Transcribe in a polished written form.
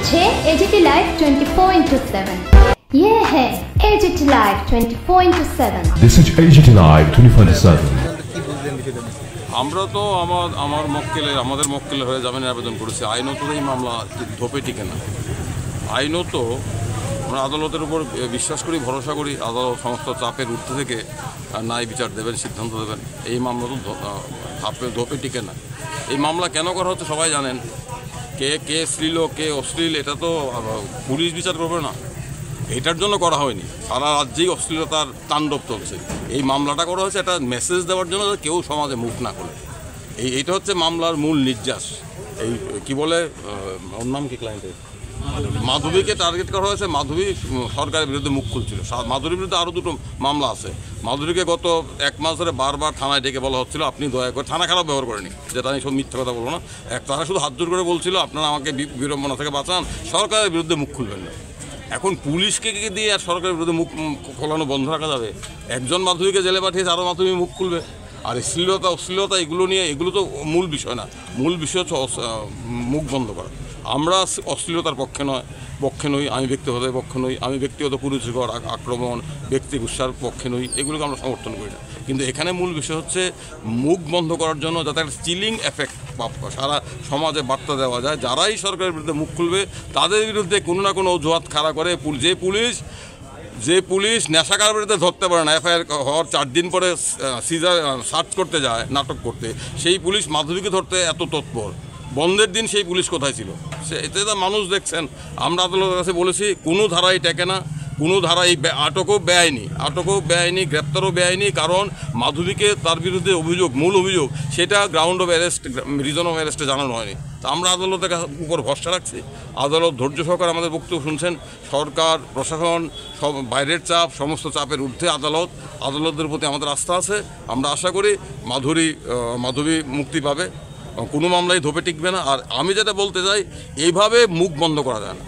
করছে AGT live 24/7। ये है AGT live 24/7। This is AGT Live 24/7। আমরা তো আমাদের মক্কেলের হয়ে জামিনের আবেদন করেছি। আইনত এই মামলা ধোপে টিকে না। আইনত আমরা আদালতের উপর বিশ্বাস করি, ভরসা করি। আদালত সমস্ত চাপের ঊর্ধ্বে থেকে ন্যায় বিচার দেবেন, সিদ্ধান্ত দেবেন। এই মামলা তো ধোপে টিকে না। এই মামলা কেন করা হচ্ছে সবাই জানেন। কে শ্লীল কে অশ্লীল এটা তো পুলিশ বিচার করবে না, এটার জন্য করা হয়নি। সারা রাজ্যেই অশ্লীলতার তাণ্ডব চলছে। এই মামলাটা করা হয়েছে একটা মেসেজ দেওয়ার জন্য, কেউ সমাজে মুখ না করে। এইটা হচ্ছে মামলার মূল নির্যাস। এই কি বলে, ওর নাম কি ক্লায়েন্টের, মাধবীকে টার্গেট করা হয়েছে। মাধবী সরকারের বিরুদ্ধে মুখ খুলছিল। মাধুরীর বিরুদ্ধে আরও দুটো মামলা আছে। মাধুরীকে গত 1 মাস ধরে বারবার থানায় ডেকে বলা হচ্ছিল আপনি দয়া করে, থানা খারাপ ব্যবহার করেনি, যেটা আমি সব মিথ্যা কথা বলবো না, তারা শুধু হাত জোর করে বলছিল আপনারা আমাকে বিড়ম্বনা থেকে বাঁচান, সরকারের বিরুদ্ধে মুখ খুলবেন না। এখন পুলিশকে দিয়ে আর সরকারের বিরুদ্ধে মুখ খোলানো বন্ধ রাখা যাবে? একজন মাধবীকে জেলে পাঠিয়েছে, আরও মাধবী মুখ খুলবে। আর অশ্লীলতা এগুলো নিয়ে, এগুলো তো মূল বিষয় না। মূল বিষয় হচ্ছে মুখ বন্ধ করা। আমরা অশ্লীলতার পক্ষে নই, আমি ব্যক্তিগত পক্ষে নই, আমি ব্যক্তিগত কুরুচিকর আক্রমণ, ব্যক্তি গুচ্ছার পক্ষে নই, এগুলোকে আমরা সমর্থন করি না। কিন্তু এখানে মূল বিষয় হচ্ছে মুখ বন্ধ করার জন্য যাতে একটা চিলিং এফেক্ট সারা সমাজে বার্তা দেওয়া যায়। যারাই সরকারের বিরুদ্ধে মুখ খুলবে তাদের বিরুদ্ধে কোনো না কোনো অজুহাত খাড়া করে যে পুলিশ নেশাকার বিরুদ্ধে ধরতে পারে না, এফআইআর হওয়ার 4 দিন পরে সার্চ করতে যায়, নাটক করতে, সেই পুলিশ মাধবীকে ধরতে এত তৎপর। বন্ধের দিন সেই পুলিশ কোথায় ছিল? এতে তো মানুষ দেখছেন। আমরা আদালতের কাছে বলেছি কোনো ধারাই টেকে না, কোনো ধারাই আটকও বেআইনি, গ্রেপ্তারও বেআইনি। কারণ মাধবীকে তার বিরুদ্ধে মূল অভিযোগ সেটা ground of arrest, reason of অ্যারেস্টে জানানো হয়নি। তা আমরা আদালতের উপর ভরসা রাখছি। আদালত ধৈর্য সহকারে আমাদের বক্তব্য শুনছেন। সরকার, প্রশাসন, সব বাইরের চাপ, সমস্ত চাপের ঊর্ধ্বে আদালতের প্রতি আমাদের আস্থা আছে। আমরা আশা করি মাধবী মুক্তি পাবে, কোনো মামলাই ধোপে টিকবে না। আর আমি যেটা বলতে চাই, এইভাবে মুখ বন্ধ করা যায় না।